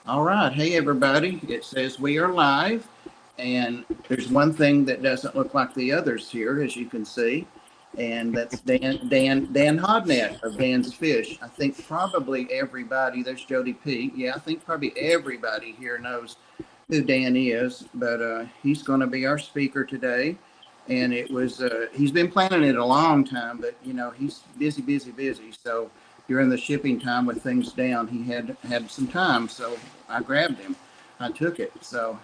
All right. Hey, everybody. It says we are live. And there's one thing that doesn't look like the others here, as you can see. And that's Dan Hodnett of Dan's Fish. I think probably everybody, there's Jody P. Yeah, I think probably everybody here knows who Dan is, but he's going to be our speaker today. And he's been planning it a long time, but he's busy, busy, busy. So during the shipping time with things down, he had some time. So I grabbed him. I took it. So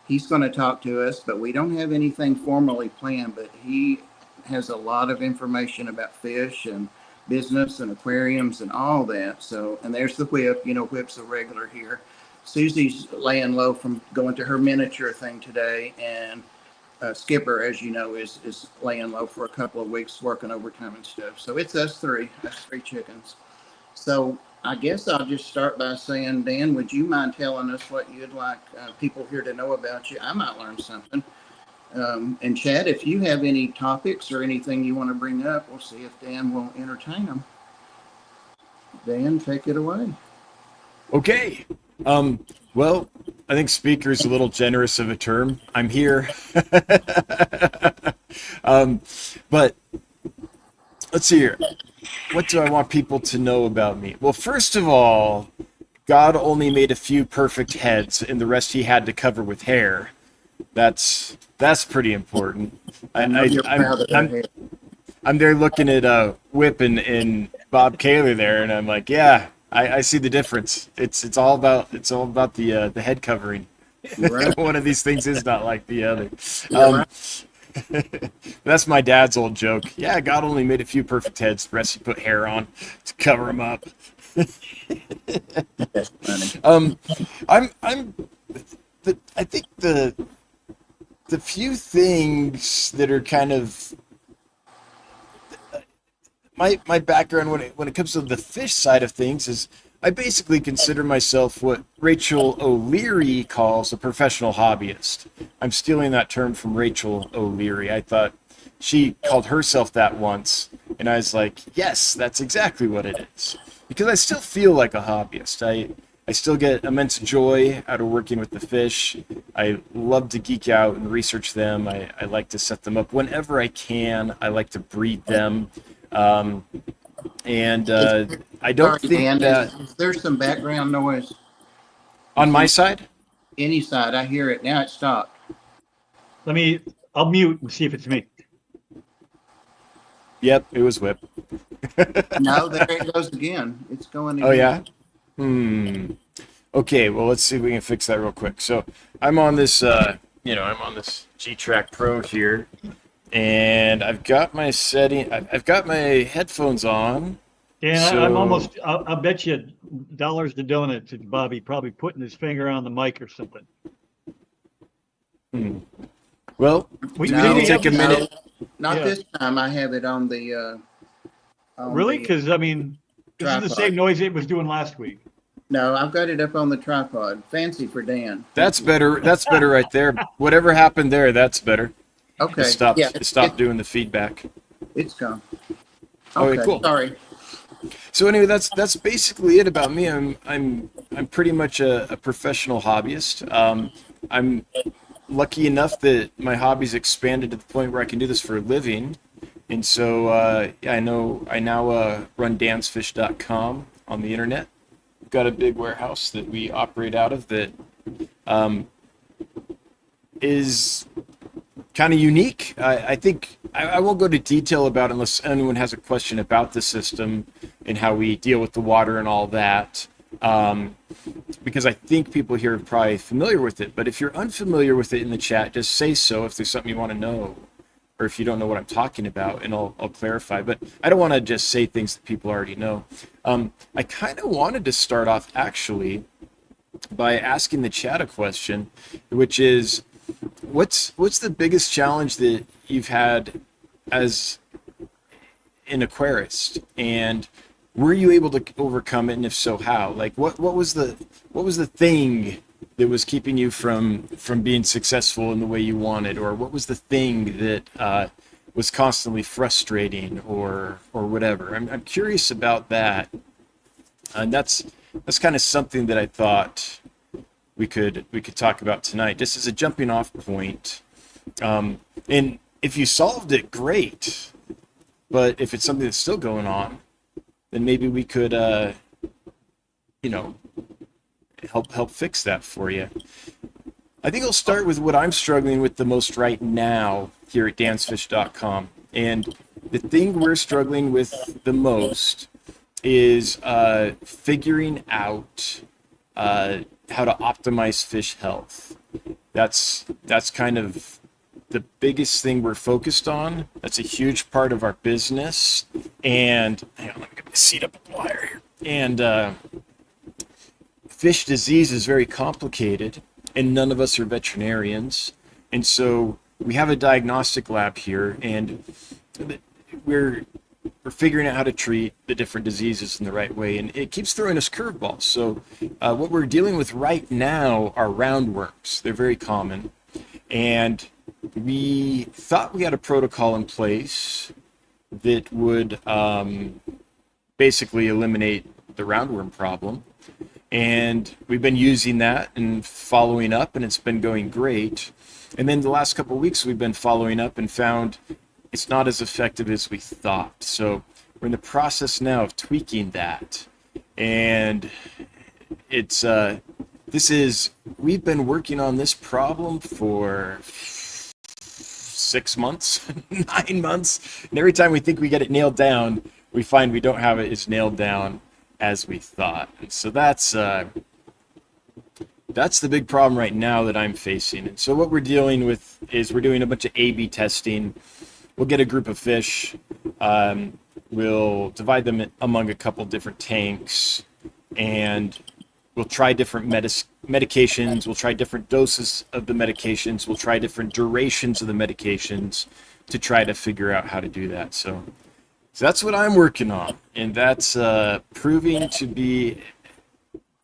he's going to talk to us, but we don't have anything formally planned. But he has a lot of information about fish and business and aquariums and all that. So, and there's the whip. Whip's a regular here. Susie's laying low from going to her miniature thing today, and Skipper, as you know, is laying low for a couple of weeks, working overtime and stuff. So it's us three chickens. So I guess I'll just start by saying, Dan, would you mind telling us what you'd like people here to know about you? I might learn something. And Chad, if you have any topics or anything you want to bring up, we'll see if Dan will entertain them. Dan, take it away. Okay. Well, I think speaker is a little generous of a term. I'm here. But let's see here. What do I want people to know about me? Well, first of all, God only made a few perfect heads, and the rest he had to cover with hair. That's pretty important. I'm there looking at Whip and Bob Kaler there, and I'm like, yeah, I see the difference. It's all about the head covering. Right. One of these things is not like the other. That's my dad's old joke. Yeah, God only made a few perfect heads. The rest he put hair on to cover them up. That's funny. I think the few things that are kind of my background when it comes to the fish side of things is I basically consider myself what Rachel O'Leary calls a professional hobbyist. I'm stealing that term from Rachel O'Leary. I thought she called herself that once, and I was like, yes, that's exactly what it is. Because I still feel like a hobbyist. I still get immense joy out of working with the fish. I love to geek out and research them. I like to set them up whenever I can. I like to breed them. I don't think Dan, that there's some background noise on my side. Any side. I hear it now. It stopped. I'll mute and see if it's me. Yep, it was Whip. No, there it goes again. It's going again. Oh yeah. Okay, well let's see if we can fix that real quick. So I'm on this I'm on this G-Track Pro here, and I've got my setting. I've got my headphones on. Yeah, So, I'll bet you dollars to donuts that Bobby probably putting his finger on the mic or something. well, We do we need we to take a have- minute? Not Yeah. this time. I have it on the. Really? Because, I mean, this is the Tripod. same noise it was doing last week. No, I've got it up on the tripod. Fancy for Dan. That's better. That's better right there. Whatever happened there, that's better. Okay. It Yeah, stopped doing the feedback. it's gone. Okay, cool. Sorry. So anyway, that's basically it about me. I'm pretty much a professional hobbyist. I'm lucky enough that my hobby's expanded to the point where I can do this for a living, and so I now run dansfish.com on the internet. We've got a big warehouse that we operate out of that is kind of unique. I think I won't go to detail about it unless anyone has a question about the system and how we deal with the water and all that, because I think people here are probably familiar with it. But if you're unfamiliar with it in the chat, just say so if there's something you want to know, or if you don't know what I'm talking about, and I'll clarify. But I don't want to just say things that people already know. I kind of wanted to start off actually by asking the chat a question, which is, what's the biggest challenge that you've had as an aquarist, and were you able to overcome it, and if so, how? Like, what was the thing that was keeping you from being successful in the way you wanted, or what was the thing that was constantly frustrating, or whatever? I'm curious about that, and that's kind of something that I thought we could talk about tonight, just as a jumping off point. And if you solved it, great. But if it's something that's still going on, then maybe we could, help fix that for you. I think I'll start with what I'm struggling with the most right now here at dansfish.com. And the thing we're struggling with the most is figuring out how to optimize fish health. That's kind of the biggest thing we're focused on. That's a huge part of our business. And hang on, let me get my seat up a wire here. And fish disease is very complicated, and none of us are veterinarians. And so we have a diagnostic lab here, and we're figuring out how to treat the different diseases in the right way, and it keeps throwing us curveballs. So what we're dealing with right now are roundworms. They're very common, and we thought we had a protocol in place that would basically eliminate the roundworm problem, and we've been using that and following up, and it's been going great. And then the last couple of weeks we've been following up and found it's not as effective as we thought. So we're in the process now of tweaking that. And it's we've been working on this problem for 6 months, 9 months. And every time we think we get it nailed down, we find we don't have it as nailed down as we thought. And so that's the big problem right now that I'm facing. And so what we're dealing with is we're doing a bunch of A/B testing. We'll get a group of fish. We'll divide them among a couple different tanks, and we'll try different medications. We'll try different doses of the medications. We'll try different durations of the medications to try to figure out how to do that. So that's what I'm working on, and that's proving to be.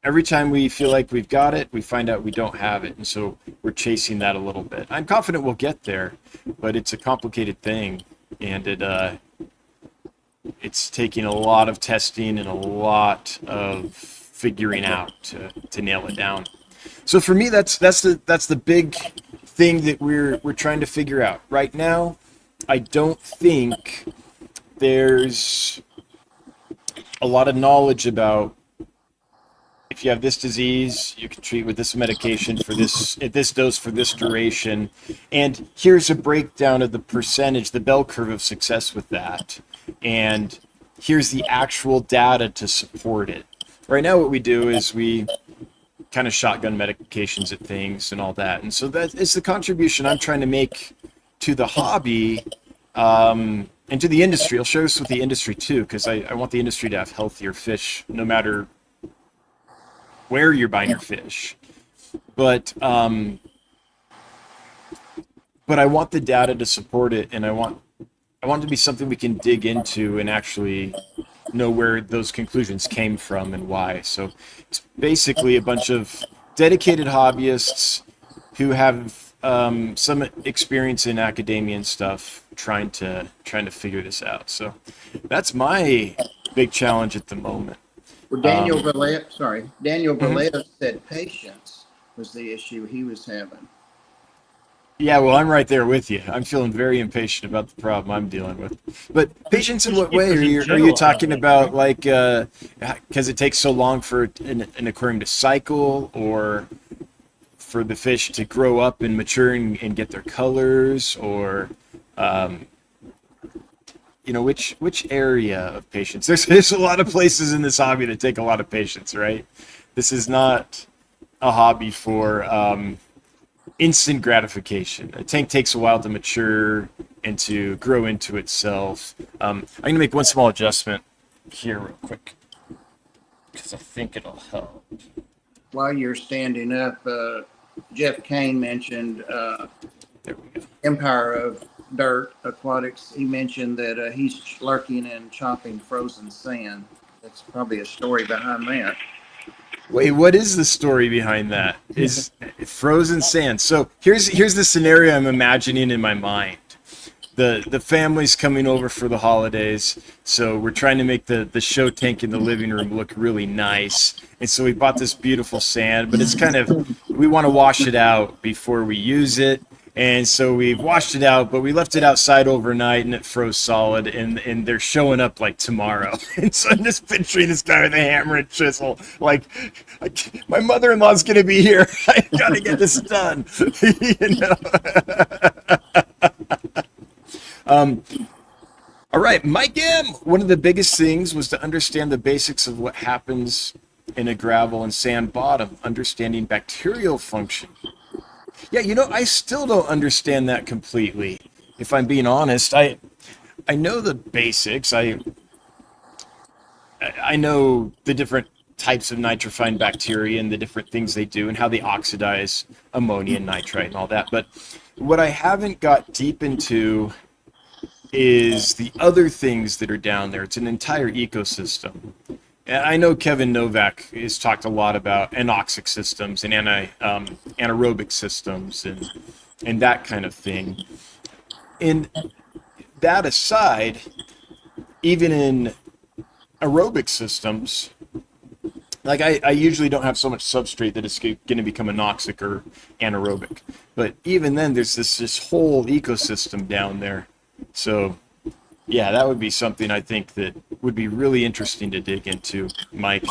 Every time we feel like we've got it, we find out we don't have it. And so we're chasing that a little bit. I'm confident we'll get there, but it's a complicated thing. And it's taking a lot of testing and a lot of figuring out to nail it down. So for me, that's the big thing that we're trying to figure out. Right now, I don't think there's a lot of knowledge about if you have this disease, you can treat with this medication for this, at this dose for this duration. And here's a breakdown of the percentage, the bell curve of success with that. And here's the actual data to support it. Right now what we do is we kind of shotgun medications at things and all that. And so that is the contribution I'm trying to make to the hobby and to the industry. I'll share this with the industry too, because I want the industry to have healthier fish no matter where you're buying your fish, but I want the data to support it, and I want it to be something we can dig into and actually know where those conclusions came from and why. So it's basically a bunch of dedicated hobbyists who have some experience in academia and stuff trying to figure this out. So that's my big challenge at the moment. Well, Daniel Vallejo said patience was the issue he was having. Yeah, well, I'm right there with you. I'm feeling very impatient about the problem I'm dealing with. But patience in what way? Are you talking about, like, because it takes so long for an aquarium to cycle, or for the fish to grow up and mature and get their colors, or which area of patience? There's a lot of places in this hobby that take a lot of patience, right? This is not a hobby for instant gratification. A tank takes a while to mature and to grow into itself. I'm going to make one small adjustment here real quick, because I think it'll help. While you're standing up, Jeff Kane mentioned There we go. Empire of Dirt Aquatics. He mentioned that he's lurking and chopping frozen sand. That's probably a story behind that. Wait, what is the story behind that? Is frozen sand. So here's the scenario I'm imagining in my mind. The family's coming over for the holidays, so we're trying to make the show tank in the living room look really nice. And so we bought this beautiful sand, but it's kind of we want to wash it out before we use it. And so we've washed it out, but we left it outside overnight and it froze solid, and they're showing up like tomorrow. And so I'm just picturing this guy with a hammer and chisel, like my mother-in-law's going to be here. I got to get this done. You know? All right, Mike M. One of the biggest things was to understand the basics of what happens in a gravel and sand bottom, understanding bacterial function. Yeah, you know, I still don't understand that completely. If I'm being honest, I know the basics. I know the different types of nitrifying bacteria and the different things they do and how they oxidize ammonia and nitrite and all that. But what I haven't got deep into is the other things that are down there. It's an entire ecosystem. I know Kevin Novak has talked a lot about anoxic systems and anaerobic systems and that kind of thing. And that aside, even in aerobic systems, like I usually don't have so much substrate that it's going to become anoxic or anaerobic. But even then, there's this whole ecosystem down there. So yeah, that would be something I think that would be really interesting to dig into, Mike.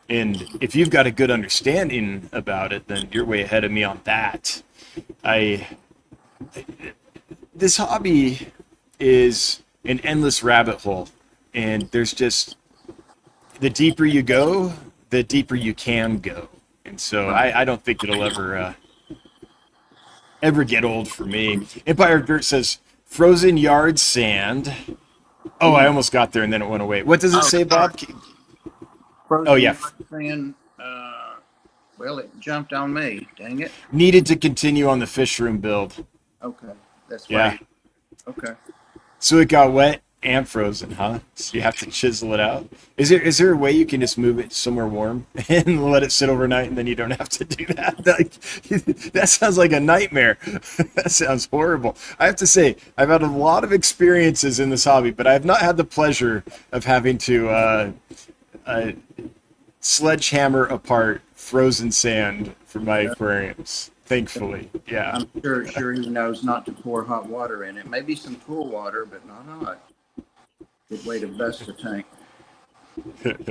And if you've got a good understanding about it, then you're way ahead of me on that. This hobby is an endless rabbit hole, and there's just, the deeper you go, the deeper you can go. And so I don't think it'll ever get old for me. Empire Dirt says, frozen yard sand. Oh, I almost got there and then it went away. What does it say, Bob? Frozen Oh, yeah. Sand, well, it jumped on me. Dang it. Needed to continue on the fish room build. Okay, that's Yeah. right. Okay. So it got wet and frozen, huh? So you have to chisel it out. Is there a way you can just move it somewhere warm and let it sit overnight and then you don't have to do that? That sounds like a nightmare. That sounds horrible. I have to say, I've had a lot of experiences in this hobby, but I have not had the pleasure of having to sledgehammer apart frozen sand for my aquariums. Thankfully, yeah. I'm sure he knows not to pour hot water in it. Maybe some cool water, but not hot. Good way to bust the tank.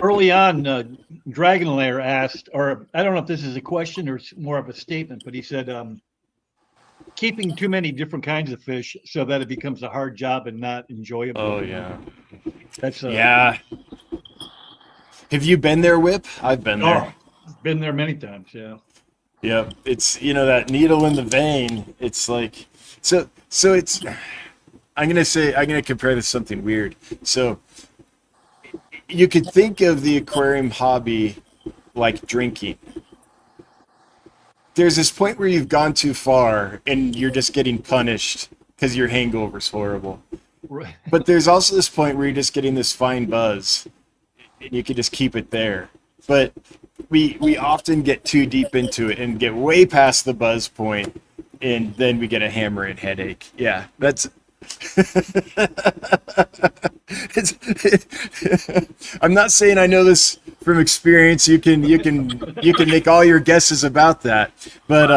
Early on, Dragon Lair asked, or I don't know if this is a question or more of a statement, but he said, keeping too many different kinds of fish so that it becomes a hard job and not enjoyable. Oh, yeah. That's yeah. Have you been there, Whip? I've been there. Been there many times, yeah. Yep. It's, that needle in the vein. It's like, so it's, I'm going to compare this to something weird. So you could think of the aquarium hobby like drinking. There's this point where you've gone too far and you're just getting punished because your hangover's horrible. Right. But there's also this point where you're just getting this fine buzz and you can just keep it there. But we often get too deep into it and get way past the buzz point, and then we get a hammering headache. Yeah, that's I'm not saying I know this from experience. You can make all your guesses about that, but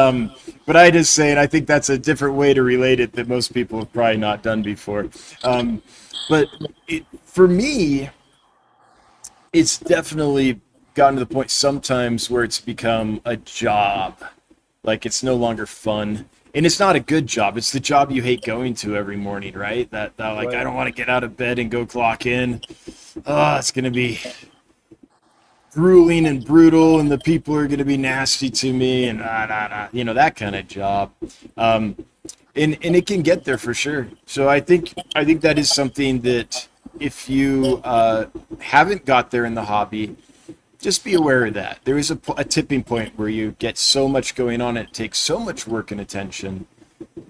I just saying I think that's a different way to relate it that most people have probably not done before. But for me, it's definitely gotten to the point sometimes where it's become a job. Like it's no longer fun. And it's not a good job. It's the job you hate going to every morning, right? That like, I don't want to get out of bed and go clock in. Oh, it's going to be grueling and brutal, and the people are going to be nasty to me, and that kind of job. And it can get there for sure. So I think that is something that if you haven't got there in the hobby, just be aware of that. There is a tipping point where you get so much going on, it takes so much work and attention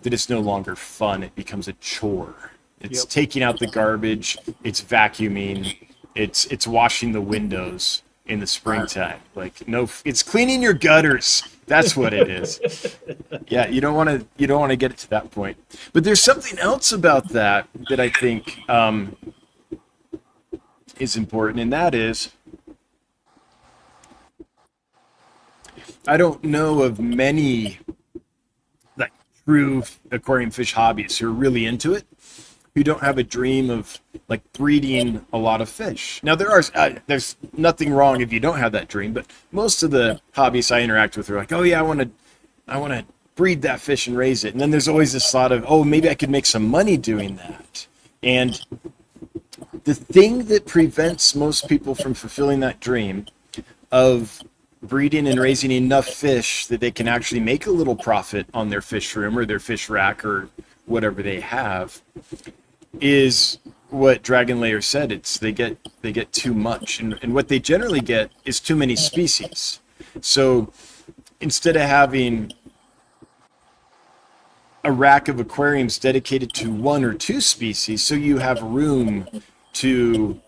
that it's no longer fun. It becomes a chore. It's taking out the garbage. It's vacuuming. It's washing the windows in the springtime. Like, no, it's cleaning your gutters. That's what it is. Yeah, you don't want to get it to that point. But there's something else about that I think is important, and that is, I don't know of many like true aquarium fish hobbyists who are really into it, who don't have a dream of like breeding a lot of fish. Now there's nothing wrong if you don't have that dream, but most of the hobbyists I interact with are like, oh yeah, I want to breed that fish and raise it. And then there's always this thought of, oh, maybe I could make some money doing that. And the thing that prevents most people from fulfilling that dream of breeding and raising enough fish that they can actually make a little profit on their fish room or their fish rack or whatever they have is what Dragon Layer said. It's they get too much, and what they generally get is too many species. So instead of having a rack of aquariums dedicated to one or two species, so you have room to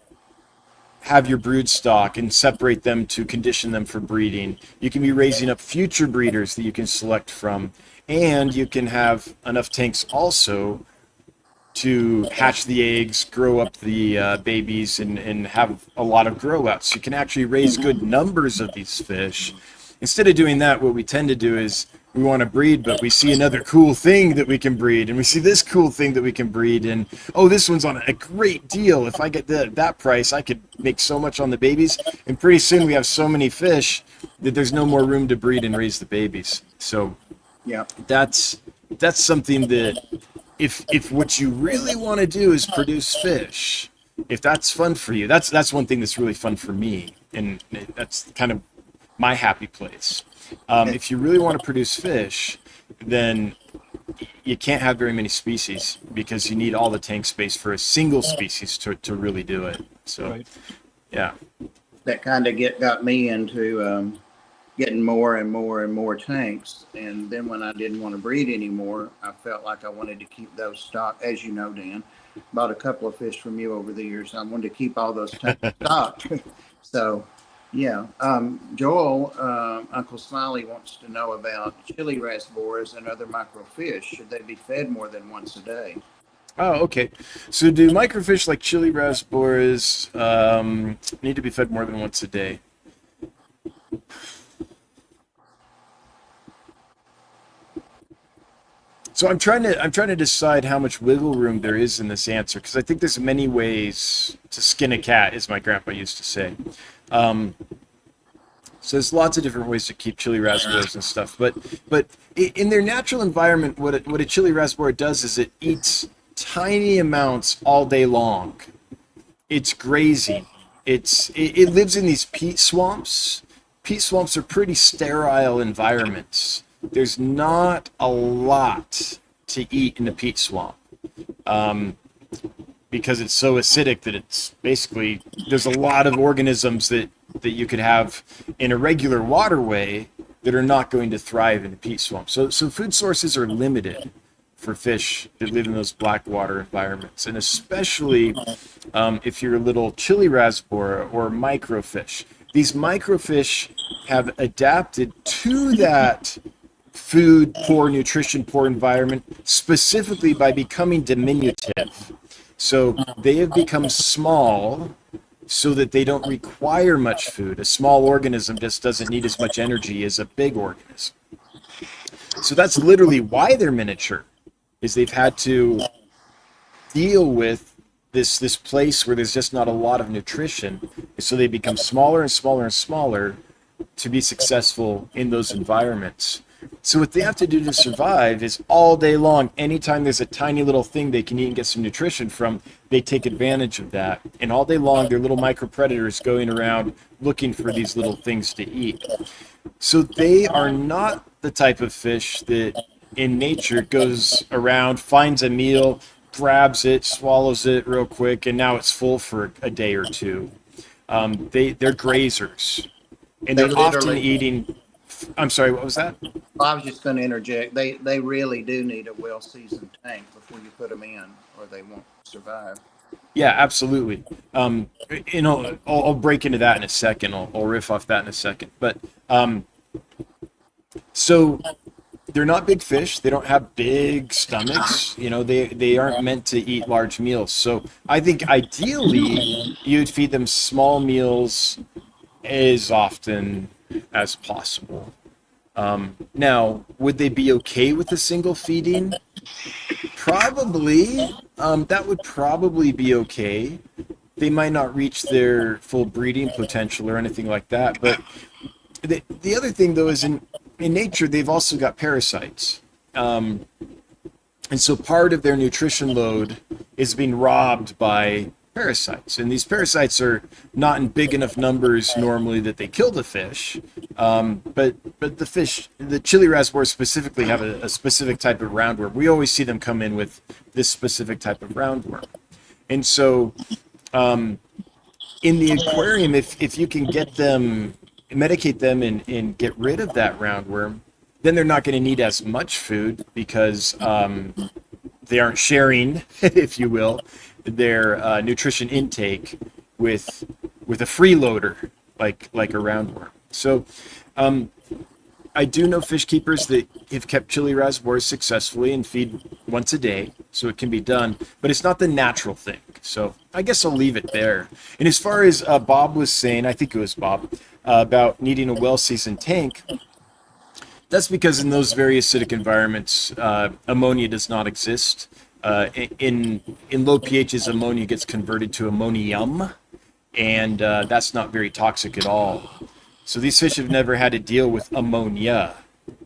have your brood stock and separate them to condition them for breeding. You can be raising up future breeders that you can select from, and you can have enough tanks also to hatch the eggs, grow up the babies, and have a lot of grow outs. You can actually raise good numbers of these fish. Instead of doing that, what we tend to do is we want to breed, but we see another cool thing that we can breed, and we see this cool thing that we can breed, and oh, this one's on a great deal. If I get that price, I could make so much on the babies, and pretty soon we have so many fish that there's no more room to breed and raise the babies. So Yeah. that's something that if what you really want to do is produce fish, if that's fun for you, that's one thing that's really fun for me, and that's kind of my happy place. If you really want to produce fish, then you can't have very many species because you need all the tank space for a single species to really do it. So, Right. yeah. That kind of got me into getting more and more and more tanks. And then when I didn't want to breed anymore, I felt like I wanted to keep those stock. As you know, Dan, bought a couple of fish from you over the years. I wanted to keep all those tanks stocked. So, yeah. Joel, Uncle Smiley wants to know about chili rasboras and other microfish. Should they be fed more than once a day? Oh, okay. So do microfish like chili rasboras need to be fed more than once a day? So I'm trying to decide how much wiggle room there is in this answer, because I think there's many ways to skin a cat, as my grandpa used to say. So there's lots of different ways to keep chili rasboras and stuff, but in their natural environment, what a chili rasbora does is it eats tiny amounts all day long. It's grazing. It lives in these peat swamps. Peat swamps are pretty sterile environments. There's not a lot to eat in a peat swamp. Because it's so acidic that it's basically, there's a lot of organisms that you could have in a regular waterway that are not going to thrive in a peat swamp. So food sources are limited for fish that live in those black water environments, and especially if you're a little chili rasbora or microfish. These microfish have adapted to that food poor, nutrition poor environment specifically by becoming diminutive. So they have become small so that they don't require much food. A small organism just doesn't need as much energy as a big organism. So that's literally why they're miniature, is they've had to deal with this place where there's just not a lot of nutrition. So they become smaller and smaller and smaller to be successful in those environments. So what they have to do to survive is all day long, anytime there's a tiny little thing they can eat and get some nutrition from, they take advantage of that. And all day long, they're little micro predators going around looking for these little things to eat. So they are not the type of fish that in nature goes around, finds a meal, grabs it, swallows it real quick, and now it's full for a day or two. They're grazers, and they're often eating. I'm sorry, what was that? I was just going to interject. They really do need a well-seasoned tank before you put them in, or they won't survive. Yeah, absolutely. I'll break into that in a second. I'll riff off that in a second. But so they're not big fish. They don't have big stomachs. They aren't meant to eat large meals. So I think ideally you'd feed them small meals as often as possible. Now, would they be okay with a single feeding? Probably. That would probably be okay. They might not reach their full breeding potential or anything like that. But the other thing, though, is in nature, they've also got parasites. And so part of their nutrition load is being robbed by parasites. And these parasites are not in big enough numbers normally that they kill the fish. But the fish, the chili rasbors specifically, have a specific type of roundworm. We always see them come in with this specific type of roundworm. And so in the aquarium, if you can get them, medicate them and get rid of that roundworm, then they're not going to need as much food because they aren't sharing, if you will, their nutrition intake with a freeloader like a roundworm. So I do know fish keepers that have kept chili rasbors successfully and feed once a day, so it can be done, but it's not the natural thing. So I guess I'll leave it there. And as far as Bob was saying, I think it was Bob, about needing a well-seasoned tank, that's because in those very acidic environments, ammonia does not exist. In low pHs, ammonia gets converted to ammonium, and that's not very toxic at all. So these fish have never had to deal with ammonia.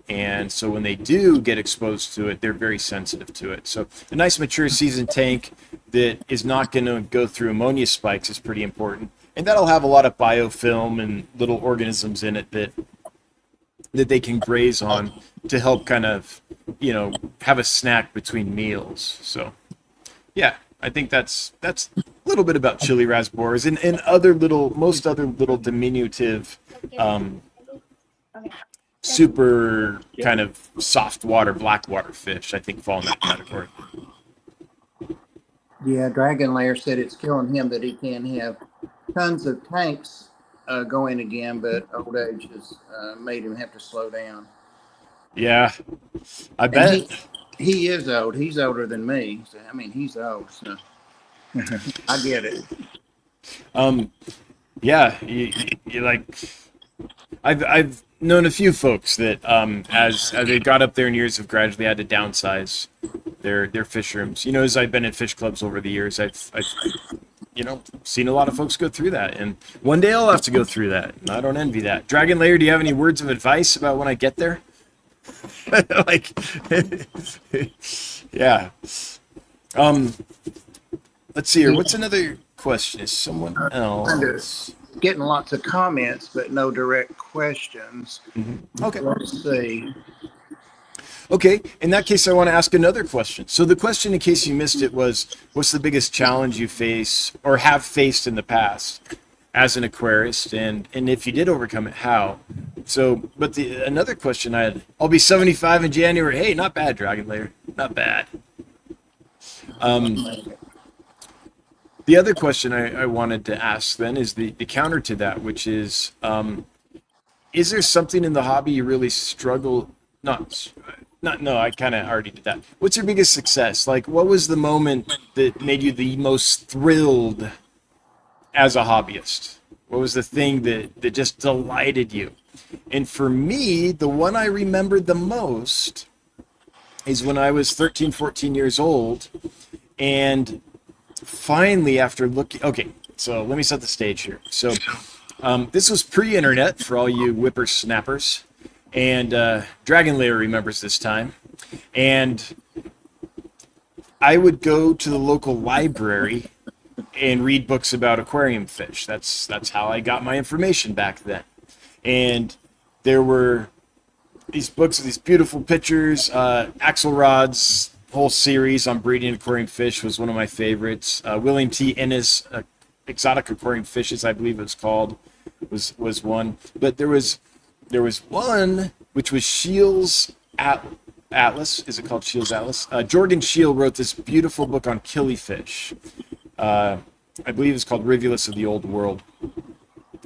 And so when they do get exposed to it, they're very sensitive to it. So a nice mature seasoned tank that is not going to go through ammonia spikes is pretty important. And that'll have a lot of biofilm and little organisms in it that they can graze on to help kind of, have a snack between meals. So yeah, I think that's a little bit about chili rasbors and most other little diminutive, super kind of soft water, black water fish, I think fall in that category. Yeah, Dragon Lair said it's killing him that he can't have tons of tanks going again, but old age has made him have to slow down. Yeah, I bet. He is old. He's older than me. So, I mean, he's old, so I get it. Yeah, you like, I've known a few folks that as they got up there in years have gradually had to downsize their fish rooms. As I've been in fish clubs over the years, I've seen a lot of folks go through that, and one day I'll have to go through that, and I don't envy that. Dragon Lair, do you have any words of advice about when I get there? Like, yeah. Let's see here. What's another question? Is someone else getting lots of comments, but no direct questions? Mm-hmm. Okay. Let's see. Okay, in that case, I want to ask another question. So the question, in case you missed it, was, what's the biggest challenge you face or have faced in the past as an aquarist? And if you did overcome it, how? So, but another question I had, I'll be 75 in January. Hey, not bad, Dragon Lair. Not bad. The other question I wanted to ask then is the counter to that, which is there something in the hobby you really struggle, no, I kind of already did that. What's your biggest success? Like, what was the moment that made you the most thrilled as a hobbyist? What was the thing that just delighted you? And for me, the one I remembered the most is when I was 13, 14 years old, and finally, after looking, okay, so let me set the stage here. So this was pre-internet for all you whippersnappers. And Dragon Lair remembers this time. And I would go to the local library and read books about aquarium fish. That's how I got my information back then. And there were these books with these beautiful pictures. Axelrod's whole series on breeding aquarium fish was one of my favorites. William T. Ennis, Exotic Aquarium Fishes, I believe it was called, was one. But there was one which was Scheele's Atlas. Is it called Scheele's Atlas? Jorgen Scheele wrote this beautiful book on killifish. I believe it's called Rivulus of the Old World.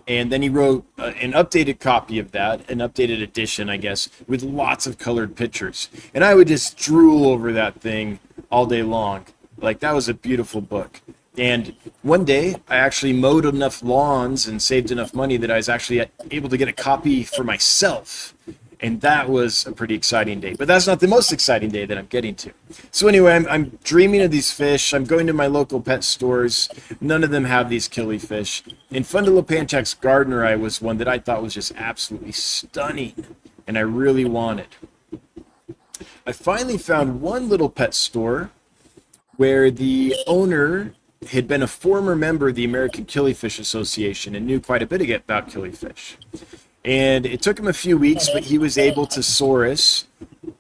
And then he wrote an updated copy of that, an updated edition, I guess, with lots of colored pictures. And I would just drool over that thing all day long. Like, that was a beautiful book. And one day, I actually mowed enough lawns and saved enough money that I was actually able to get a copy for myself. And that was a pretty exciting day. But that's not the most exciting day that I'm getting to. So anyway, I'm dreaming of these fish. I'm going to my local pet stores. None of them have these killifish. And Fundalupanchak's gardener eye was one that I thought was just absolutely stunning, and I really wanted. I finally found one little pet store where the owner had been a former member of the American Killifish Association and knew quite a bit about killifish. And it took him a few weeks, but he was able to source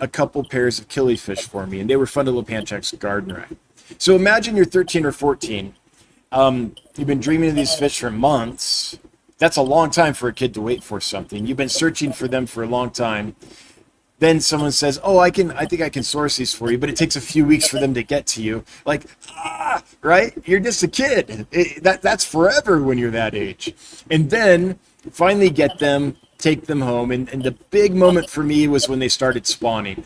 a couple pairs of killifish for me, and they were Fundalupanchak's gardener eye. So imagine you're 13 or 14. You've been dreaming of these fish for months. That's a long time for a kid to wait for something. You've been searching for them for a long time. Then someone says, "Oh, I think I can source these for you," but it takes a few weeks for them to get to you. Like, right? You're just a kid. That's forever when you're that age. And then finally get them, take them home, and the big moment for me was when they started spawning.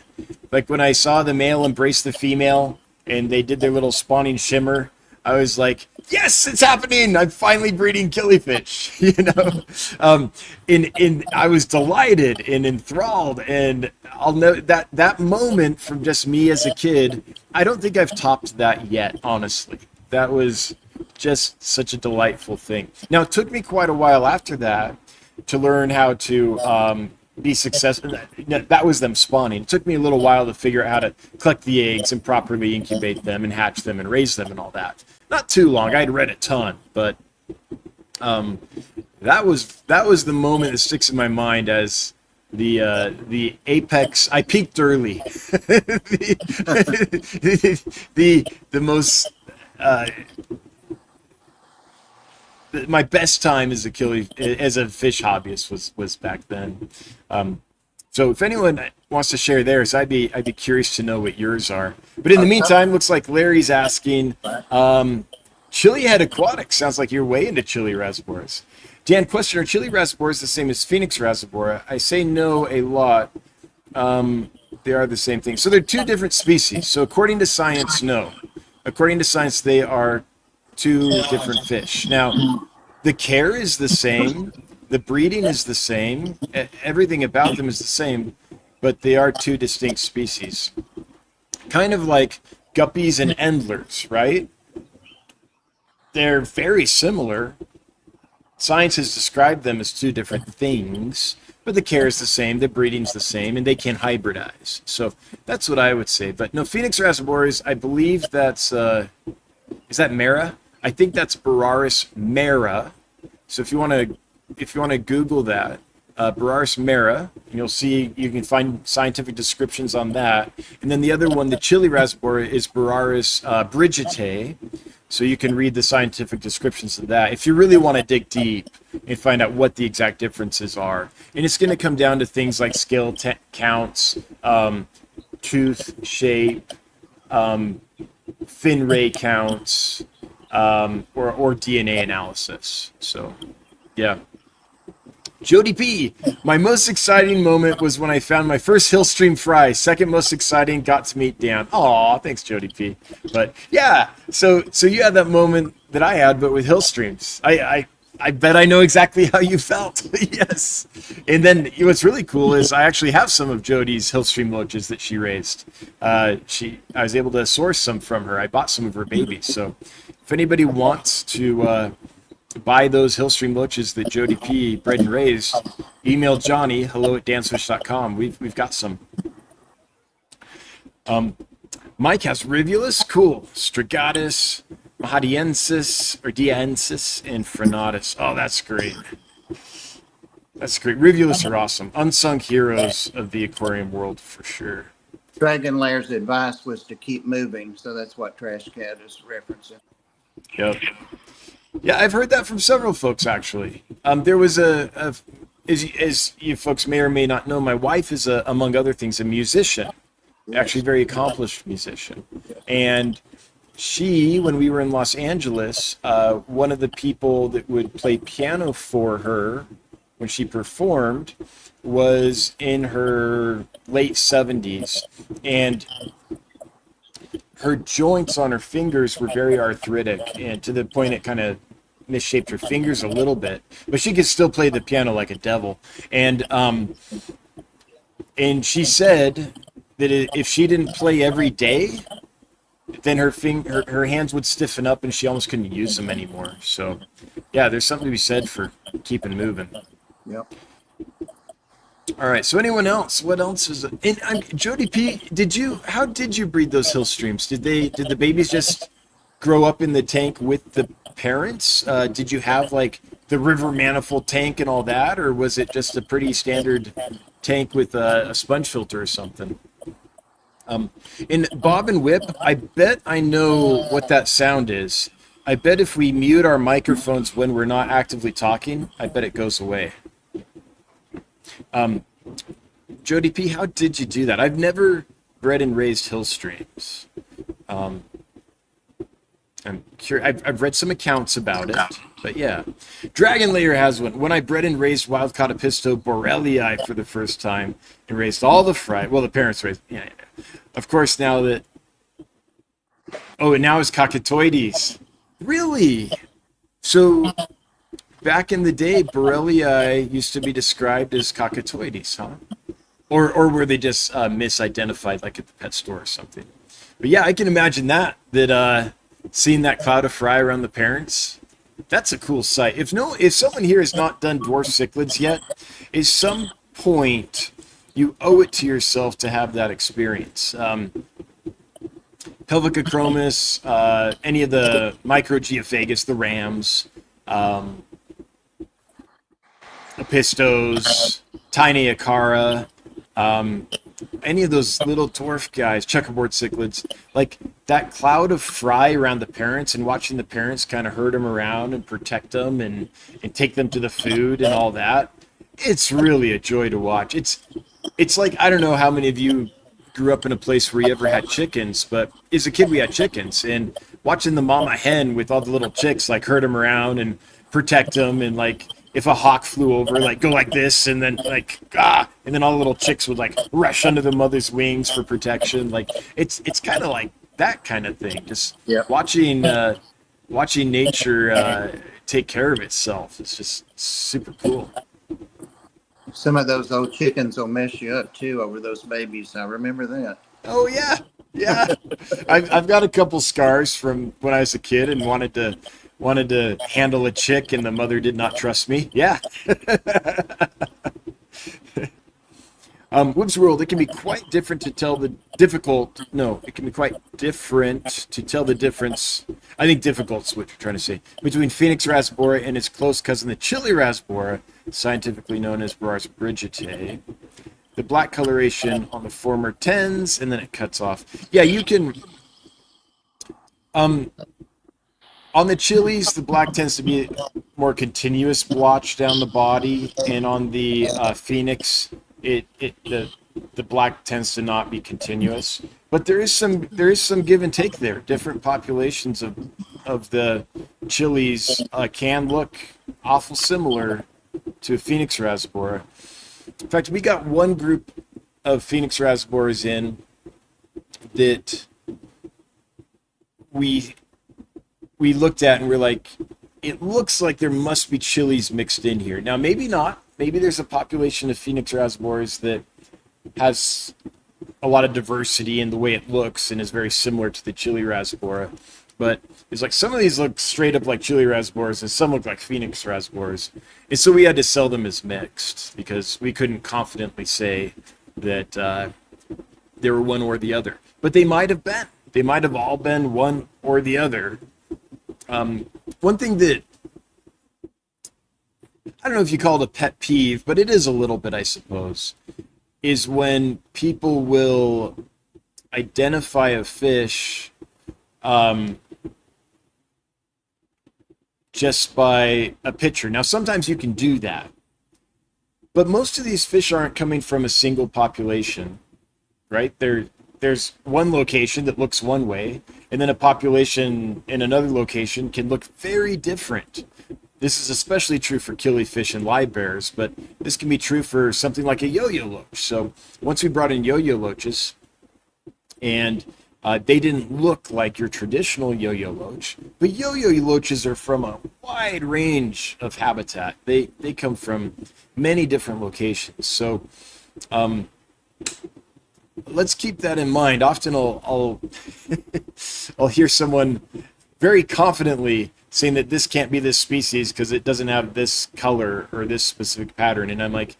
Like when I saw the male embrace the female and they did their little spawning shimmer, I was like, yes, it's happening. I'm finally breeding killifish, and I was delighted and enthralled. And I'll note that moment from just me as a kid, I don't think I've topped that yet, honestly. That was just such a delightful thing. Now, it took me quite a while after that to learn how to be successful. That was them spawning. It took me a little while to figure out how to collect the eggs and properly incubate them and hatch them and raise them and all that. Not too long. I'd read a ton, but that was the moment that sticks in my mind as the apex. I peaked early. the most my best time as a fish hobbyist was back then. So if anyone wants to share theirs, I'd be curious to know what yours are. But in the meantime, looks like Larry's asking, Chili Head Aquatics. Sounds like you're way into Chili Rasboras. Dan, question, are Chili Rasboras the same as Phoenix Rasbora? I say no a lot. They are the same thing. So they're two different species. So according to science, no. According to science, they are two different fish. Now, the care is the same. The breeding is the same. Everything about them is the same, but they are two distinct species. Kind of like guppies and endlers, right? They're very similar. Science has described them as two different things, but the care is the same, the breeding's the same, and they can hybridize. So that's what I would say. But no, Phoenix Rasboras, I believe that's, is that Mara? I think that's Boraris Mara. So if you want to Google that, Boraris Mara, and you'll see, you can find scientific descriptions on that. And then the other one, the Chili Rasbora, is Boraris brigitae. So you can read the scientific descriptions of that if you really want to dig deep and find out what the exact differences are. And it's going to come down to things like scale counts, tooth shape, fin ray counts, or DNA analysis. So, yeah. Jody P, my most exciting moment was when I found my first Hillstream fry. Second most exciting, got to meet Dan. Aw, thanks, Jody P. But yeah, so you had that moment that I had, but with Hillstreams. I bet I know exactly how you felt. Yes. And then what's really cool is I actually have some of Jody's Hillstream loaches that she raised. I was able to source some from her. I bought some of her babies. So if anybody wants to buy those Hillstream loaches that Jody P bred and raised, email Johnny, hello@dansfish.com. We've got some. Mike has Rivulus, cool. Strigatus, Mahadiensis, or Diensis, and Frenatus. Oh, that's great. That's great. Rivulus are awesome. Unsung heroes of the aquarium world for sure. Dragon Lair's advice was to keep moving, so that's what Trash Cat is referencing. Yep. Yeah, I've heard that from several folks, actually. There was as you folks may or may not know, my wife is, among other things, a musician, actually a very accomplished musician. And she, when we were in Los Angeles, one of the people that would play piano for her when she performed was in her late 70s. And her joints on her fingers were very arthritic, and to the point it kind of misshaped her fingers a little bit, but she could still play the piano like a devil. And And she said that if she didn't play every day, then her hands would stiffen up and she almost couldn't use them anymore. So, yeah, there's something to be said for keeping moving. Yep. All right. So, anyone else? What else is it? And Jody P, how did you breed those hill streams? Did the babies just grow up in the tank with the parents? Did you have like the river manifold tank and all that, or was it just a pretty standard tank with a sponge filter or something? In Bob and Whip, I bet I know what that sound is. I bet if we mute our microphones when we're not actively talking, I bet it goes away. Jody P, how did you do that? I've never bred and raised hill streams. I'm curious. I've read some accounts about it, but yeah. Dragon Layer has one. When I bred and raised wild-caught Episto borellii for the first time and raised all the fry, well, the parents raised, yeah. Of course, now that, and now it's cockatoides. Really? So back in the day, borellii used to be described as cockatoides, huh? Or were they just misidentified, like at the pet store or something? But yeah, I can imagine that seeing that cloud of fry around the parents, that's a cool sight. If someone here has not done dwarf cichlids yet, at some point you owe it to yourself to have that experience. Pelvicochromis, any of the microgeophagus, the rams, Epistos, Tiny Acara, any of those little dwarf guys, checkerboard cichlids, like that cloud of fry around the parents and watching the parents kind of herd them around and protect them and take them to the food and all that. It's really a joy to watch. It's like, I don't know how many of you grew up in a place where you ever had chickens, but as a kid we had chickens, and watching the mama hen with all the little chicks like herd them around and protect them, and like if a hawk flew over, like go like this, and then like and then all the little chicks would like rush under the mother's wings for protection. Like it's kind of like that kind of thing. Just watching nature take care of itself. It's just super cool. Some of those old chickens will mess you up too over those babies. I remember that. Oh yeah. I've got a couple scars from when I was a kid and wanted to handle a chick and the mother did not trust me. Yeah. Whoops World, it can be quite different to tell the it can be quite different to tell the difference. I think difficult is what you're trying to say, between Phoenix rasbora and its close cousin, the Chile rasbora, scientifically known as Borars brigitae. The black coloration on the former tends, and then it cuts off. Yeah, you can. On the Chiles, the black tends to be more continuous blotch down the body, and on the Phoenix, the black tends to not be continuous. But there is some give and take there. Different populations of the Chiles can look awful similar to a Phoenix rasbora. In fact, we got one group of Phoenix rasboras in that we looked at and we're like, it looks like there must be Chiles mixed in here. Now, maybe not. Maybe there's a population of Phoenix rasboras that has a lot of diversity in the way it looks and is very similar to the Chile rasbora. But it's like some of these look straight up like Chile rasboras and some look like Phoenix rasboras. And so we had to sell them as mixed because we couldn't confidently say that they were one or the other. But they might have been. They might have all been one or the other. One thing that, I don't know if you call it a pet peeve, but it is a little bit, I suppose, is when people will identify a fish just by a picture. Now, sometimes you can do that, but most of these fish aren't coming from a single population, right? There's one location that looks one way, and then a population in another location can look very different. This is especially true for killifish and live bears, but this can be true for something like a yo-yo loach. So once we brought in yo-yo loaches, and they didn't look like your traditional yo-yo loach, but yo-yo loaches are from a wide range of habitat. They come from many different locations. So let's keep that in mind. Often I'll I'll hear someone very confidently saying that this can't be this species because it doesn't have this color or this specific pattern, and I'm like,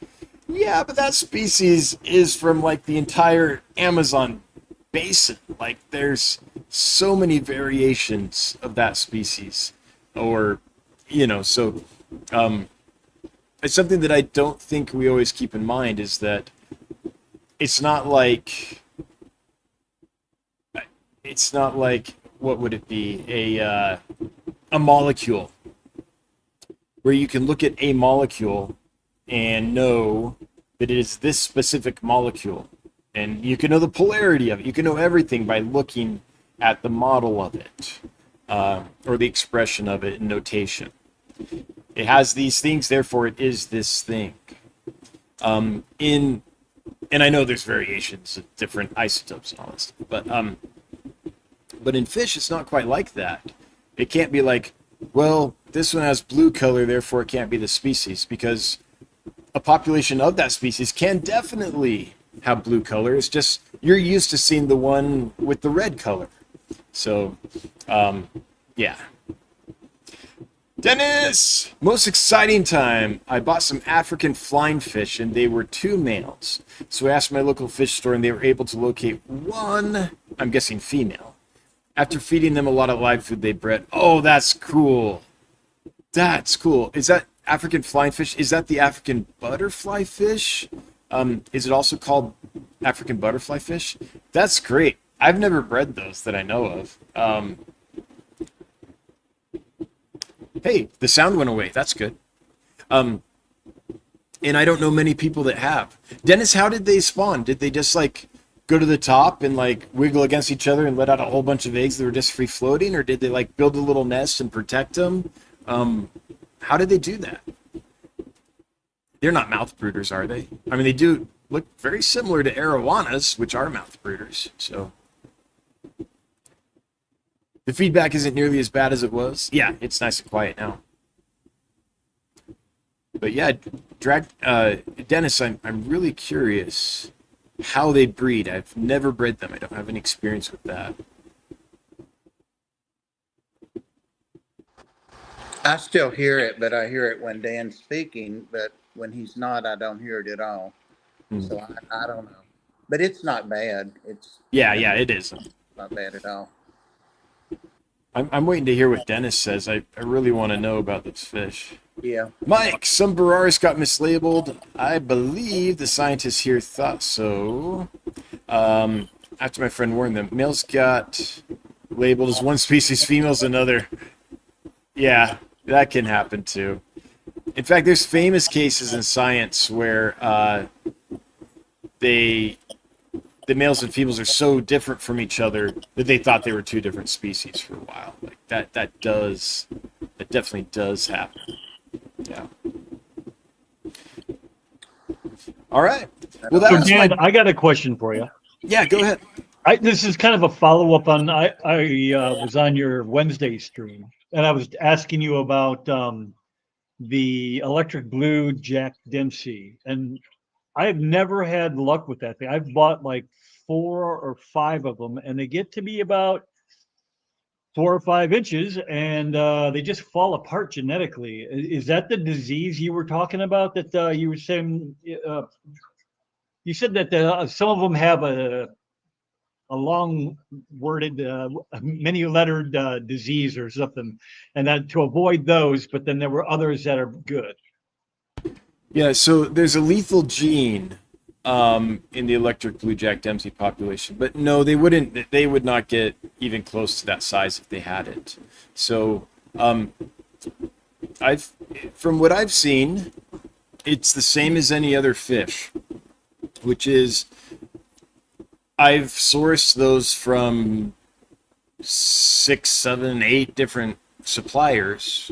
yeah, but that species is from like the entire Amazon basin. Like there's so many variations of that species, or so it's something that I don't think we always keep in mind, is that it's not like what would it be, a molecule where you can look at a molecule and know that it is this specific molecule, and you can know the polarity of it. You can know everything by looking at the model of it, or the expression of it in notation. It has these things, therefore it is this thing. And I know there's variations of different isotopes and all this, but in fish, it's not quite like that. It can't be like, well, this one has blue color, therefore it can't be the species, because a population of that species can definitely have blue color. It's just you're used to seeing the one with the red color. So, yeah. Dennis, most exciting time. I bought some African flying fish and they were 2 males. So I asked my local fish store and they were able to locate one, I'm guessing female. After feeding them a lot of live food, they bred. Oh, that's cool. That's cool. Is that African flying fish? Is that the African butterfly fish? Is it also called African butterfly fish? That's great. I've never bred those that I know of. Hey, the sound went away. That's good. And I don't know many people that have. Dennis, how did they spawn? Did they just like go to the top and like wiggle against each other and let out a whole bunch of eggs that were just free floating? Or did they like build a little nest and protect them? How did they do that? They're not mouth brooders, are they? I mean, they do look very similar to arowanas, which are mouth brooders. So the feedback isn't nearly as bad as it was. Yeah, it's nice and quiet now. But yeah, Dennis, I'm really curious how they breed. I've never bred them. I don't have any experience with that. I still hear it, but I hear it when Dan's speaking, but when he's not, I don't hear it at all. So I don't know. But it's not bad. Yeah, it is. Not bad at all. I'm waiting to hear what Dennis says. I really want to know about this fish. Yeah. Mike, some Barraris got mislabeled. I believe the scientists here thought so. After my friend warned them, males got labeled as one species, females another. Yeah, that can happen too. In fact, there's famous cases in science where the males and females are so different from each other that they thought they were 2 different species for a while. Like that definitely does happen. Yeah. All right. Well, that So was Dan, I got a question for you. Yeah, go ahead. This is kind of a follow-up on, I was on your Wednesday stream, and I was asking you about the electric blue Jack Dempsey, and I've never had luck with that thing. I've bought like 4 or 5 of them, and they get to be about 4 or 5 inches, and they just fall apart genetically. Is that the disease you were talking about? That you were saying? You said that some of them have a long worded, many lettered disease or something, and that to avoid those. But then there were others that are good. Yeah, so there's a lethal gene in the electric blue Jack Dempsey population, but no, they would not get even close to that size if they had it. So from what I've seen, it's the same as any other fish, which is I've sourced those from 6, 7, 8 different suppliers,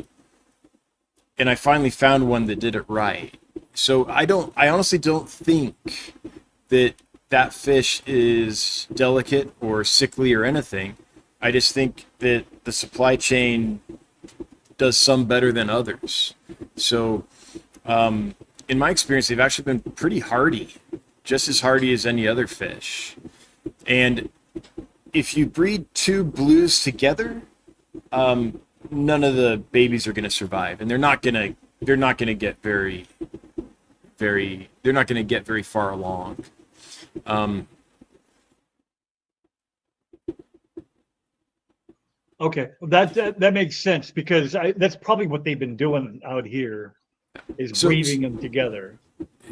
and I finally found one that did it right. So I honestly don't think that fish is delicate or sickly or anything. I just think that the supply chain does some better than others. So in my experience, they've actually been pretty hardy just as hardy as any other fish. And if you breed two blues together, none of the babies are going to survive, and they're not going to get very far along. Okay, that makes sense, because that's probably what they've been doing out here, is breeding them together.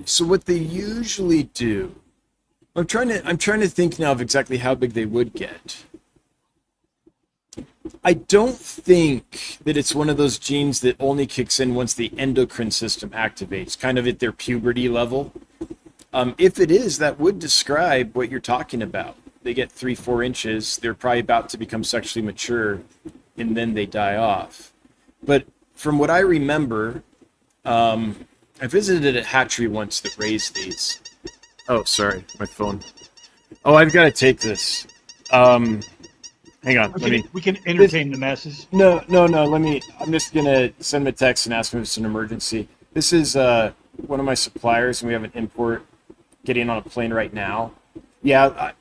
So what they usually do, I'm trying to think now of exactly how big they would get. I don't think that it's one of those genes that only kicks in once the endocrine system activates, kind of at their puberty level. If it is, that would describe what you're talking about. They get 3-4 inches, they're probably about to become sexually mature, and then they die off. But from what I remember, I visited a hatchery once that raised these. Oh, sorry, my phone. Oh, I've got to take this. Hang on. We can entertain the masses. No. I'm just gonna send him a text and ask him if it's an emergency. This is one of my suppliers, and we have an import getting on a plane right now. Yeah.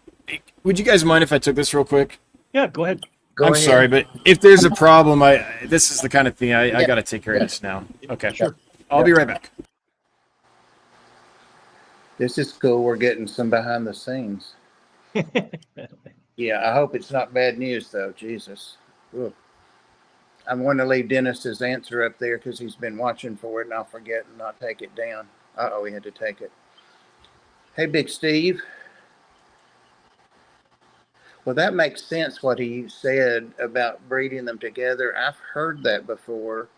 Would you guys mind if I took this real quick? Yeah, go ahead. I'm sorry, but if there's a problem, this is the kind of thing I got to take care of this now. Okay. Sure. I'll be right back. This is cool. We're getting some behind the scenes. Yeah, I hope it's not bad news, though. Jesus. Ugh. I'm going to leave Dennis's answer up there because he's been watching for it, and I'll forget and not take it down. Uh-oh, he had to take it. Hey, Big Steve. Well, that makes sense what he said about breeding them together. I've heard that before.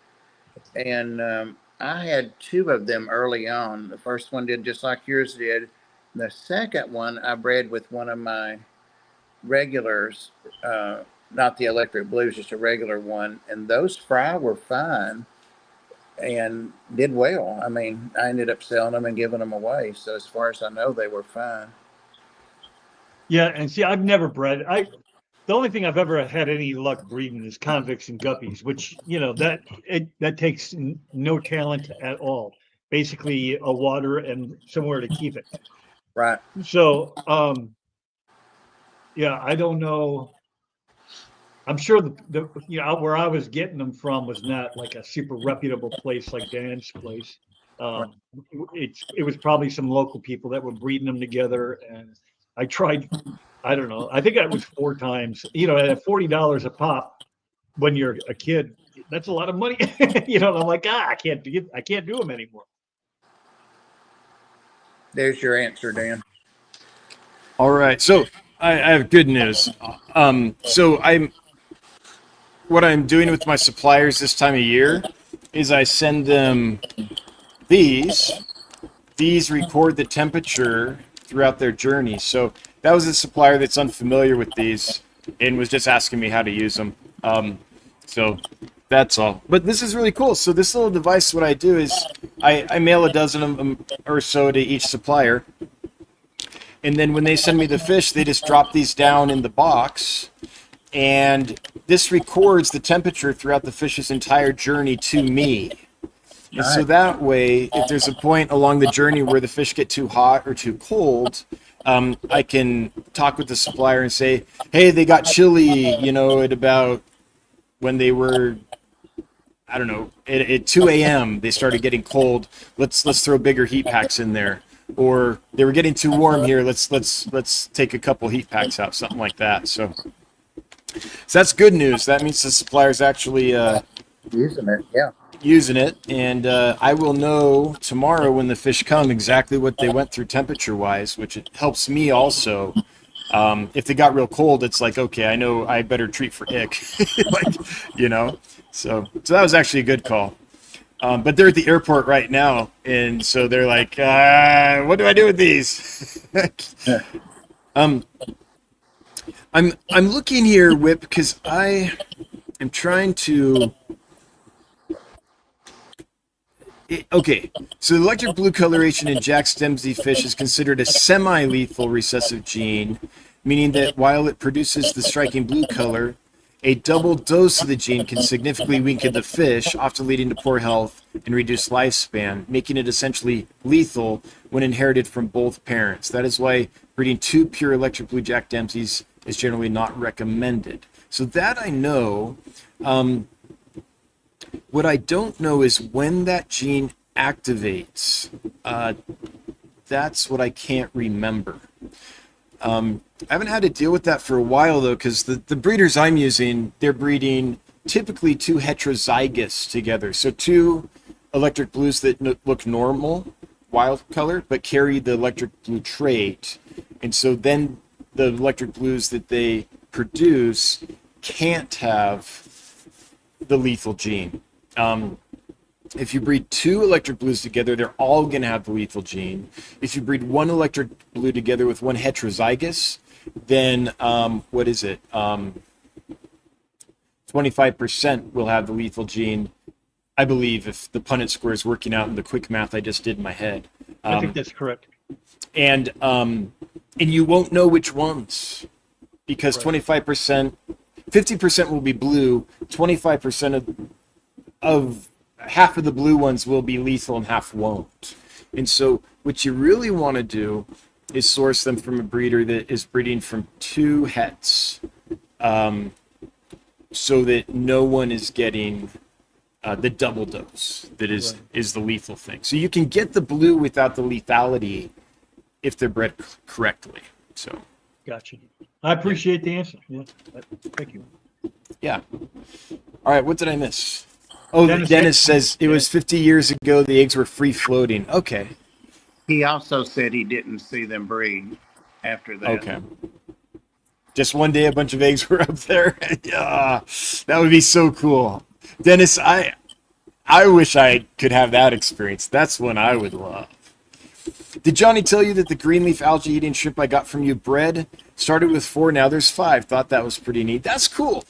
And I had 2 of them early on. The first one did just like yours did. The second one I bred with one of my regulars, not the electric blues, just a regular one. And those fry were fine and did well. I mean, I ended up selling them and giving them away. So as far as I know, they were fine. Yeah, and see, I've never bred. The only thing I've ever had any luck breeding is convicts and guppies, which, that takes no talent at all. Basically, a water and somewhere to keep it. Right. So, yeah, I don't know. I'm sure the where I was getting them from was not like a super reputable place like Dan's place. It was probably some local people that were breeding them together, and I tried. I don't know. I think it was 4 times. At $40 a pop when you're a kid, that's a lot of money. And I'm like, I can't do them anymore. There's your answer, Dan. All right. So I have good news. What I'm doing with my suppliers this time of year is I send them these. These record the temperature throughout their journey. So that was a supplier that's unfamiliar with these and was just asking me how to use them. So that's all. But this is really cool. So this little device, what I do is I mail a dozen of them or so to each supplier. And then when they send me the fish, they just drop these down in the box. And this records the temperature throughout the fish's entire journey to me. And so that way, if there's a point along the journey where the fish get too hot or too cold, I can talk with the supplier and say, hey, they got chilly, at about when they were, I don't know, at 2 a.m. they started getting cold. Let's throw bigger heat packs in there. Or they were getting too warm here. Let's take a couple heat packs out, something like that. So that's good news. That means the supplier's actually using it. Yeah. Using it, and I will know tomorrow when the fish come exactly what they went through temperature wise, which it helps me also. If they got real cold, it's like, okay, I know I better treat for ick. So that was actually a good call. But they're at the airport right now, and so they're like, what do I do with these? I'm looking here, Whip, because I am trying to. Okay, so the electric blue coloration in Jack Dempsey fish is considered a semi-lethal recessive gene, meaning that while it produces the striking blue color, A double dose of the gene can significantly weaken the fish, often leading to poor health and reduced lifespan, making it essentially lethal when inherited from both parents. That is why breeding two pure electric blue Jack Dempseys is generally not recommended. So that I know. What I don't know is when that gene activates. That's what I can't remember. I haven't had to deal with that for a while, though, because the breeders I'm using, they're breeding typically two heterozygous together. So two electric blues that look normal, wild color, but carry the electric blue trait. And so then the electric blues that they produce can't have the lethal gene. If you breed two electric blues together, they're all going to have the lethal gene. If you breed one electric blue together with one heterozygous, then what is it? 25% will have the lethal gene, I believe, if the Punnett square is working out in the quick math I just did in my head. I think that's correct. And you won't know which ones, because Right. 25%, 50% will be blue, 25% of half of the blue ones will be lethal and half won't. And so what you really want to do is source them from a breeder that is breeding from two hets, so that no one is getting the double dose that is the lethal thing. So you can get the blue without the lethality if they're bred correctly. So Gotcha. I appreciate the answer. Yeah. Thank you. yeah. All right, what did I miss? Oh, Dennis Dennis says it was 50 years ago the eggs were free floating. Okay. He also said he didn't see them breed after that. Okay. Just one day a bunch of eggs were up there. Yeah. That would be so cool. Dennis, I wish I could have that experience. That's one I would love. Did Johnny tell you that the greenleaf algae eating shrimp I got from you bred? Started with 4, now there's 5. Thought that was pretty neat. That's cool.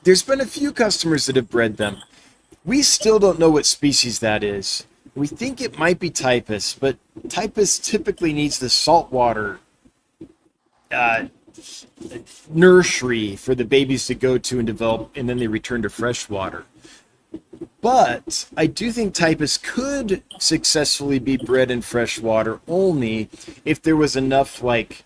There's been a few customers that have bred them. We still don't know what species that is. We think it might be typus, but typus typically needs the saltwater nursery for the babies to go to and develop, and then they return to freshwater. But I do think typus could successfully be bred in freshwater only if there was enough like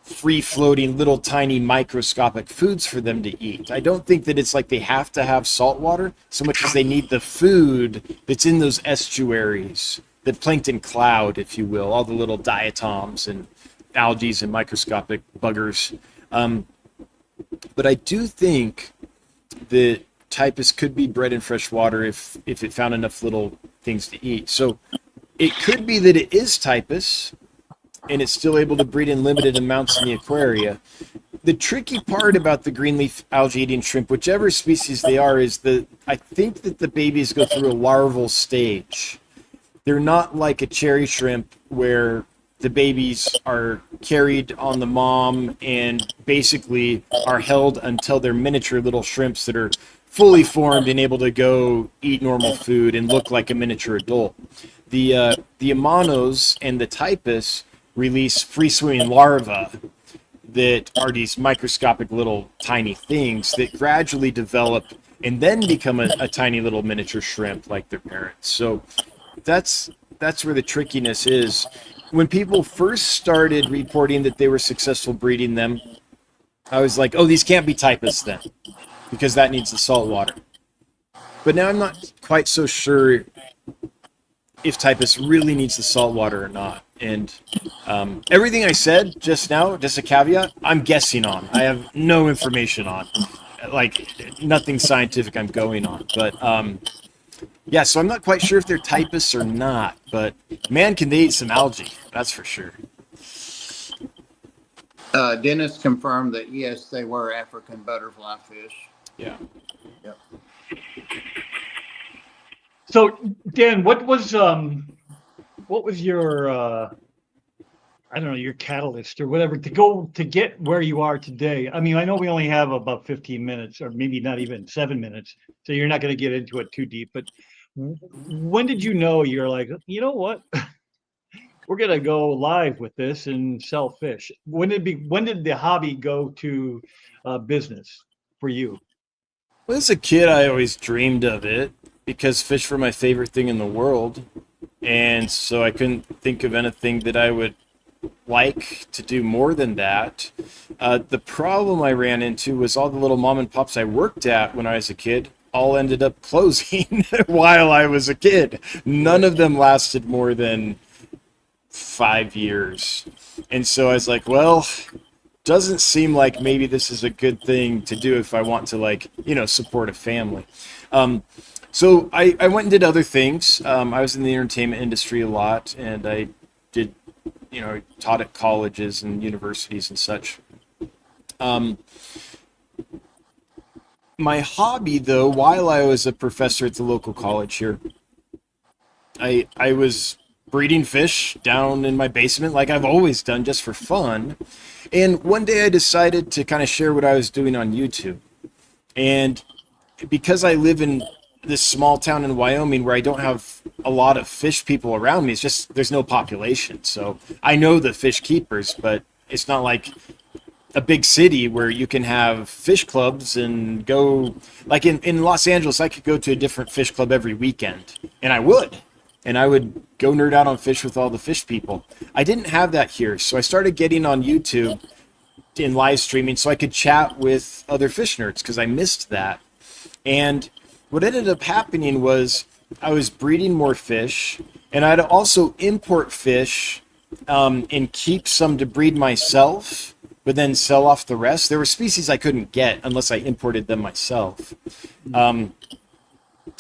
free-floating little tiny microscopic foods for them to eat. I don't think that it's like they have to have salt water so much as they need the food that's in those estuaries, the plankton cloud, if you will, all the little diatoms and algae and microscopic buggers. But I do think that typus could be bred in fresh water if it found enough little things to eat. So it could be that it is typus and it's still able to breed in limited amounts in the aquaria. The tricky part about the greenleaf algae eating shrimp, whichever species they are, is that I think that the babies go through a larval stage. They're not like a cherry shrimp where the babies are carried on the mom and basically are held until they're miniature little shrimps that are fully formed and able to go eat normal food and look like a miniature adult. The Amanos and the typus release free-swimming larvae that are these microscopic little tiny things that gradually develop and then become a tiny little miniature shrimp like their parents. So that's where the trickiness is. When people first started reporting that they were successful breeding them, I was like, oh, these can't be typus then, because that needs the salt water. But now I'm not quite so sure if typus really needs the salt water or not. And everything I said just now, just a caveat, I'm guessing on. I have no information on. Like, nothing scientific I'm going on. But, yeah, so I'm not quite sure if they're typus or not. But, man, can they eat some algae. That's for sure. Dennis confirmed that, yes, they were African butterfly fish. Yeah. Yep. So, Dan, what was your I don't know, your catalyst or whatever to get where you are today? I mean, I know we only have about 15 minutes or maybe not even 7 minutes, so you're not going to get into it too deep, but when did you know you're like, you know what? we're gonna go live with this and sell fish. When did the hobby go to business for you? Well, as a kid, I always dreamed of it because fish were my favorite thing in the world. And so I couldn't think of anything that I would like to do more than that. The problem I ran into was all the little mom and pops I worked at when I was a kid all ended up closing while I was a kid. None of them lasted more than 5 years. And so I was like, well, doesn't seem like maybe this is a good thing to do if I want to, like, support a family. So I went and did other things. I was in the entertainment industry a lot, and I did, taught at colleges and universities and such. My hobby, though, while I was a professor at the local college here, I was breeding fish down in my basement like I've always done, just for fun. And one day I decided to kind of share what I was doing on YouTube. And because I live in this small town in Wyoming where I don't have a lot of fish people around me, it's just there's no population. So I know the fish keepers, but it's not like a big city where you can have fish clubs and go, like in Los Angeles, I could go to a different fish club every weekend, and I would. And I would go nerd out on fish with all the fish people. I didn't have that here, so I started getting on YouTube in live streaming so I could chat with other fish nerds because I missed that. And what ended up happening was I was breeding more fish, and I'd also import fish and keep some to breed myself, but then sell off the rest. There were species I couldn't get unless I imported them myself.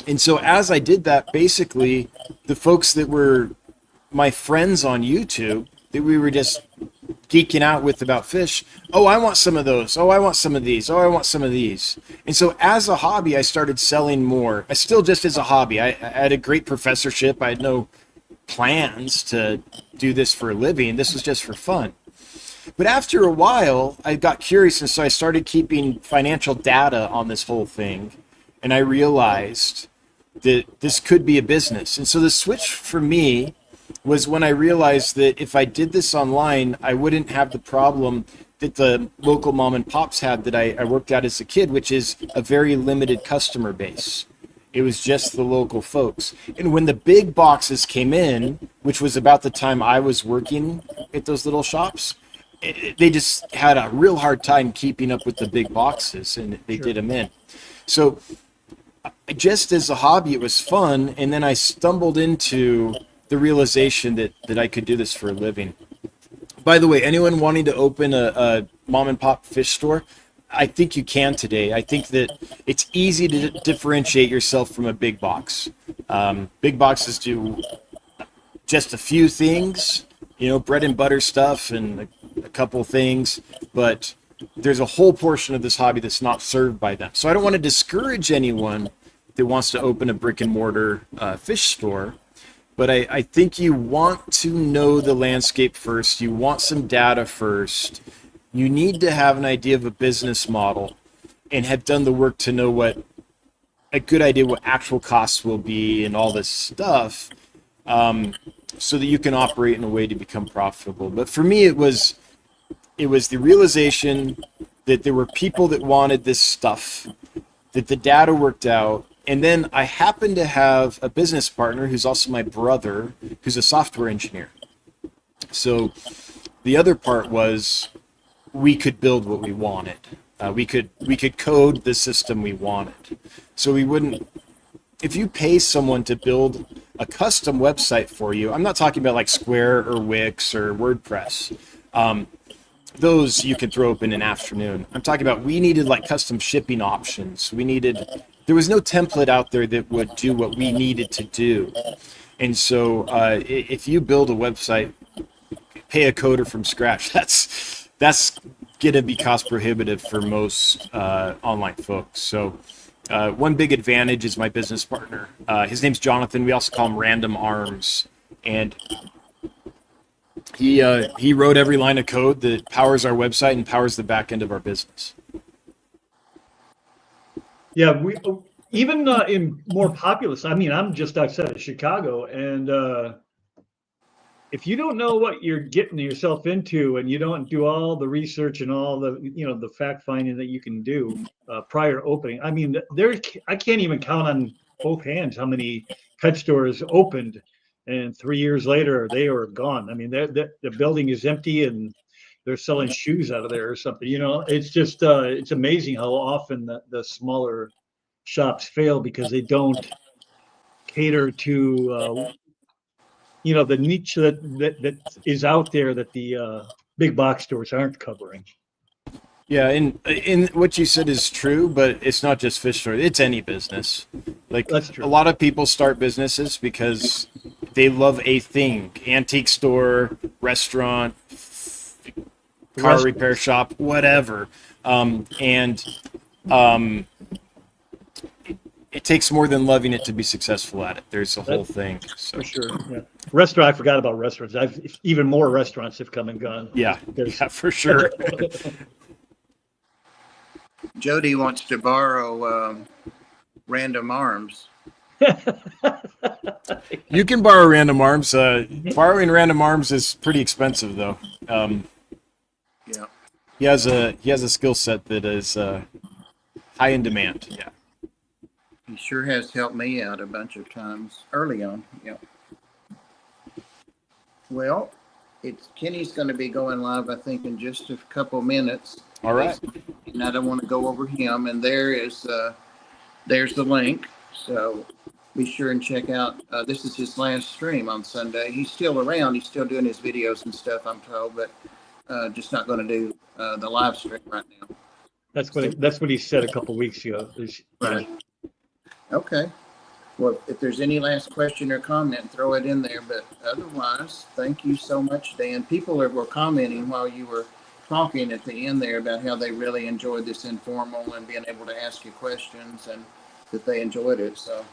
And so as I did that, basically, the folks that were my friends on YouTube, that we were just geeking out with about fish, oh, I want some of those. Oh, I want some of these. Oh, I want some of these. And so as a hobby, I started selling more. I still just as a hobby. I had a great professorship. I had no plans to do this for a living. This was just for fun. But after a while, I got curious, and so I started keeping financial data on this whole thing. And I realized that this could be a business. And so the switch for me was when I realized that if I did this online, I wouldn't have the problem that the local mom and pops had that I worked at as a kid, which is a very limited customer base. It was just the local folks. And when the big boxes came in, which was about the time I was working at those little shops, they just had a real hard time keeping up with the big boxes, and they did them in. So just as a hobby, it was fun. And then I stumbled into the realization that I could do this for a living. By the way, anyone wanting to open a mom and pop fish store, I think you can today. I think that it's easy to differentiate yourself from a big box. Big boxes do just a few things, bread and butter stuff and a couple things, but there's a whole portion of this hobby that's not served by them. So I don't want to discourage anyone that wants to open a brick and mortar fish store, but I think you want to know the landscape first. You want some data first. You need to have an idea of a business model and have done the work to know what a good idea what actual costs will be and all this stuff, so that you can operate in a way to become profitable. But for me, it was the realization that there were people that wanted this stuff, that the data worked out. And then I happened to have a business partner who's also my brother, who's a software engineer. So the other part was we could build what we wanted. We could code the system we wanted. So we wouldn't, if you pay someone to build a custom website for you, I'm not talking about like Square or Wix or WordPress. Those you can throw up in an afternoon. I'm talking about we needed like custom shipping options. There was no template out there that would do what we needed to do. And so if you build a website, pay a coder from scratch, that's going to be cost prohibitive for most online folks. So one big advantage is my business partner. His name's Jonathan. We also call him Random Arms. And he wrote every line of code that powers our website and powers the back end of our business. Yeah, we even in more populous. I mean, I'm just outside of Chicago, and if you don't know what you're getting yourself into and you don't do all the research and all the, the fact finding that you can do prior to opening, I mean, I can't even count on both hands how many pet stores opened, and 3 years later they are gone. I mean, the building is empty and they're selling shoes out of there or something. It's just it's amazing how often the smaller shops fail because they don't cater to the niche that is out there that the big box stores aren't covering. Yeah, and what you said is true, but it's not just fish stores. It's any business. Like, That's true. a lot of people start businesses because they love a thing: antique store, restaurant, car repair shop, whatever. It takes more than loving it to be successful at it. There's a whole thing. So. For sure. Yeah. Restaurant. I forgot about restaurants. Even more restaurants have come and gone. Yeah, for sure. Jody wants to borrow Random Arms. You can borrow Random Arms. Borrowing Random Arms is pretty expensive, though. Yeah. He has a skill set that is high in demand. Yeah. He sure has helped me out a bunch of times early on. Yeah. Well, Kenny's going to be going live, I think, in just a couple minutes. All right. And I don't want to go over him. And there's the link. So be sure and check out. This is his last stream on Sunday. He's still around. He's still doing his videos and stuff, I'm told, but just not going to do the live stream right now. That's what he said a couple weeks ago. Right. Okay. Well, if there's any last question or comment, throw it in there. But otherwise, thank you so much, Dan. People were commenting while you were talking at the end there about how they really enjoyed this informal and being able to ask you questions and that they enjoyed it. So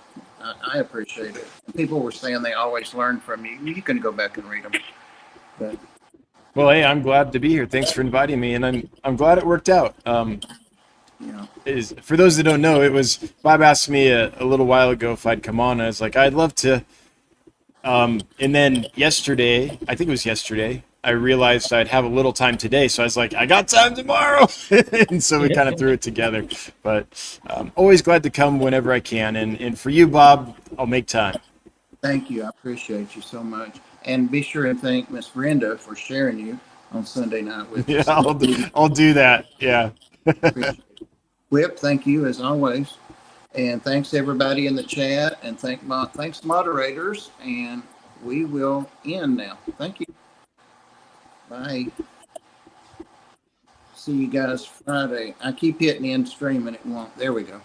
I appreciate it. And people were saying they always learn from you. You can go back and read them. But, well, hey, I'm glad to be here. Thanks for inviting me, and I'm glad it worked out. For those that don't know, it was Bob asked me a little while ago if I'd come on. I was like, I'd love to. And then yesterday, I think it was yesterday, I realized I'd have a little time today. So I was like, I got time tomorrow. And so we kind of threw it together. But always glad to come whenever I can. And for you, Bob, I'll make time. thank you. I appreciate you so much. And be sure and thank Miss Brenda for sharing you on Sunday night with us. Yeah, I'll do that. Yeah. Whip, thank you as always. And thanks everybody in the chat, and thanks moderators, and we will end now. Thank you. Bye. See you guys Friday. I keep hitting end stream and it won't. There we go.